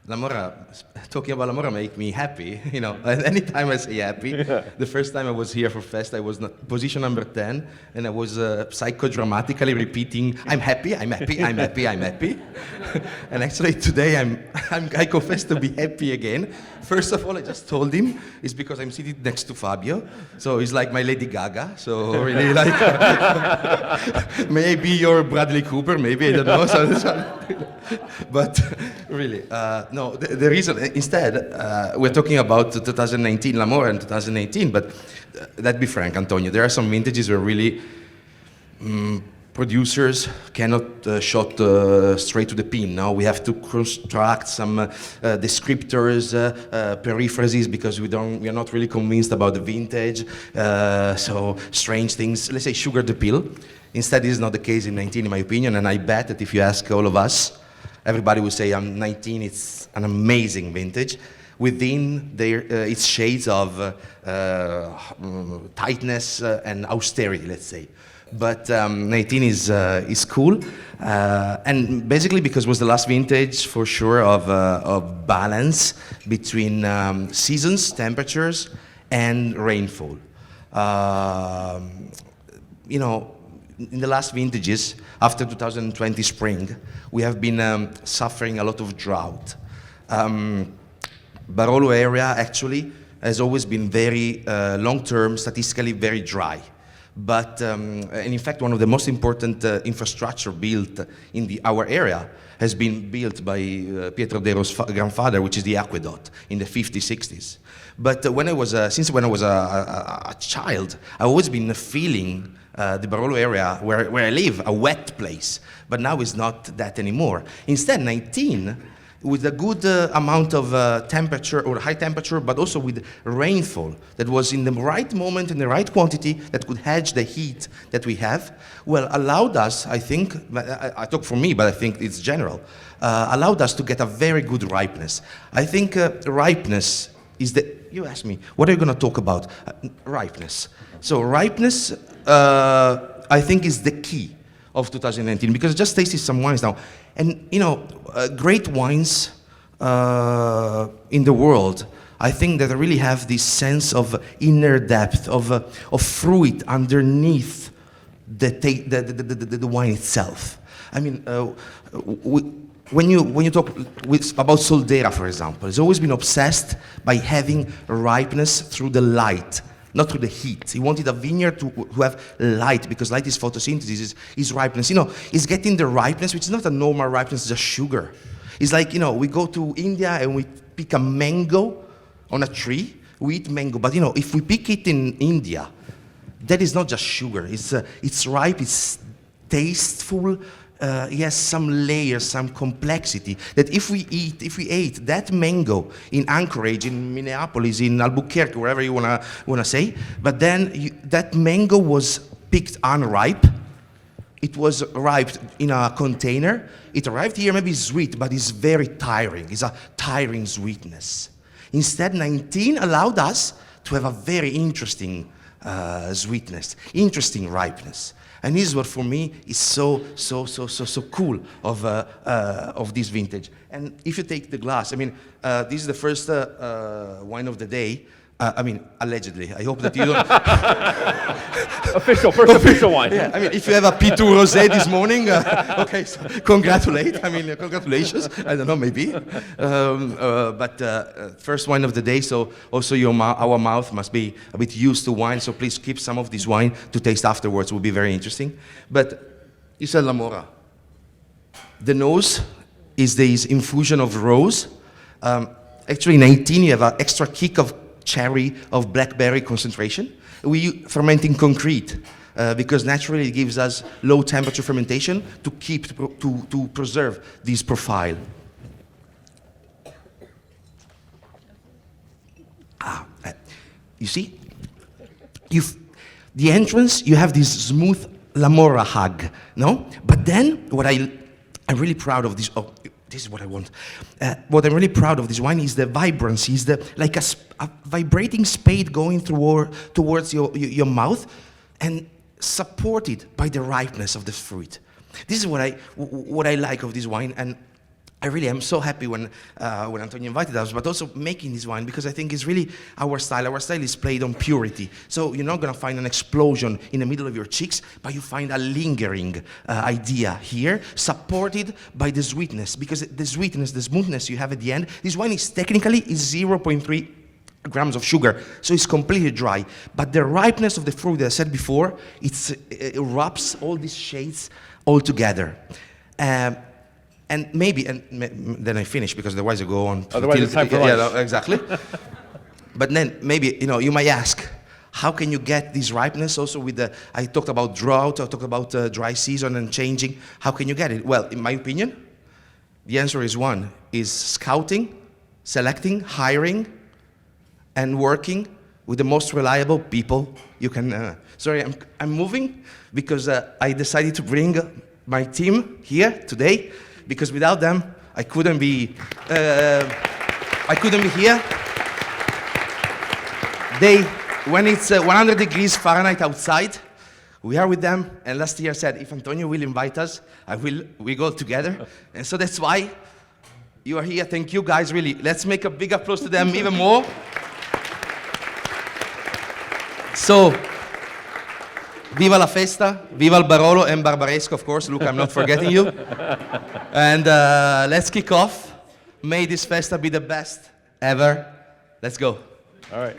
La Morra, talking about La Morra make me happy, you know. Anytime I say happy, the first time I was here for Fest, I was position number 10, and I was psychodramatically repeating, I'm happy, I'm happy, I'm happy, I'm happy. And actually today I confess to be happy again. First of all, I just told him, it's because I'm sitting next to Fabio, so he's like my Lady Gaga, so really like, maybe you're Bradley Cooper, maybe, I don't know. But really, no, the reason, instead, we're talking about 2019, La Morra in 2018, but let's be frank, Antonio, there are some vintages where really producers cannot shot straight to the pin. Now we have to construct some descriptors, periphrases, because we are not really convinced about the vintage. So strange things, let's say sugar the pill. Instead, this is not the case in 19, in my opinion, and I bet that if you ask all of us, everybody will say 19, it's an amazing vintage. Within its shades of tightness and austerity, let's say. But 19 is cool, and basically because it was the last vintage for sure of balance between seasons, temperatures, and rainfall. You know, in the last vintages, after 2020 spring, we have been suffering a lot of drought. Barolo area actually has always been very long-term, statistically very dry. But, and in fact, one of the most important infrastructure built in our area has been built by Pietro Dero's grandfather, which is the aqueduct in the 50s, 60s. But since when I was a child, I've always been feeling the Barolo area where I live, a wet place. But now it's not that anymore. Instead, 19, with a good amount of temperature, or high temperature, but also with rainfall that was in the right moment, in the right quantity, that could hedge the heat that we have, well, allowed us, I think, I talk for me, but I think it's general, allowed us to get a very good ripeness. I think ripeness is you asked me, what are you going to talk about? Ripeness. So ripeness, I think, is the key of 2019, because I just tasted some wines now. And, you know, great wines in the world, I think that really have this sense of inner depth, of fruit underneath the wine itself. I mean, when you talk about Soldera, for example, it's always been obsessed by having ripeness through the light, not through the heat. He wanted a vineyard to have light, because light is photosynthesis, is ripeness. You know, it's getting the ripeness, which is not a normal ripeness, it's just sugar. It's like, you know, we go to India and we pick a mango on a tree, we eat mango. But, you know, if we pick it in India, that is not just sugar. It's ripe, it's tasteful, it has some layers, some complexity, that if we ate that mango in Anchorage, in Minneapolis, in Albuquerque, wherever you wanna say, but then that mango was picked unripe, it was ripe in a container, it arrived here maybe sweet, but it's very tiring, it's a tiring sweetness. Instead, 19 allowed us to have a very interesting sweetness, interesting ripeness. And this is what for me is so cool of this vintage. And if you take the glass, I mean, this is the first wine of the day. I mean, allegedly. I hope that you don't. Official wine. Yeah, I mean, if you have a P2 Rosé this morning, okay, so congratulate. I mean, congratulations. I don't know, maybe. But first wine of the day, so also our mouth must be a bit used to wine, so please keep some of this wine to taste afterwards. It will be very interesting. But you said La Morra. The nose is this infusion of rose. Actually, 19, you have an extra kick of cherry, of blackberry concentration. We ferment in concrete because naturally it gives us low temperature fermentation to preserve this profile. You see, the entrance, you have this smooth La Morra hug, no? But then what I'm really proud of this. Oh, this is what I want. What I'm really proud of this wine is the vibrancy, is like a vibrating spade going towards your mouth, and supported by the ripeness of the fruit. This is what I like of this wine, and I really am so happy when Antonio invited us, but also making this wine, because I think it's really our style. Our style is played on purity. So you're not going to find an explosion in the middle of your cheeks, but you find a lingering idea here, supported by the sweetness, because the sweetness, the smoothness you have at the end, this wine is technically 0.3 grams of sugar, so it's completely dry. But the ripeness of the fruit, that I said before, it wraps all these shades all together. And then I finish, because otherwise I go on. Otherwise it's time for lunch. Yeah, exactly. But then maybe, you might ask, how can you get this ripeness also with I talked about drought, I talked about dry season and changing. How can you get it? Well, in my opinion, the answer is one, is scouting, selecting, hiring, and working with the most reliable people you can. Sorry, I'm moving because I decided to bring my team here today, because without them, I couldn't be here. When it's 100 degrees Fahrenheit outside, we are with them. And last year I said, if Antonio will invite us, we go together. And so that's why you are here. Thank you guys, really. Let's make a big applause to them even more. So, viva la festa, viva il Barolo and Barbaresco, of course. Look, I'm not forgetting you. And let's kick off. May this festa be the best ever. Let's go. All right.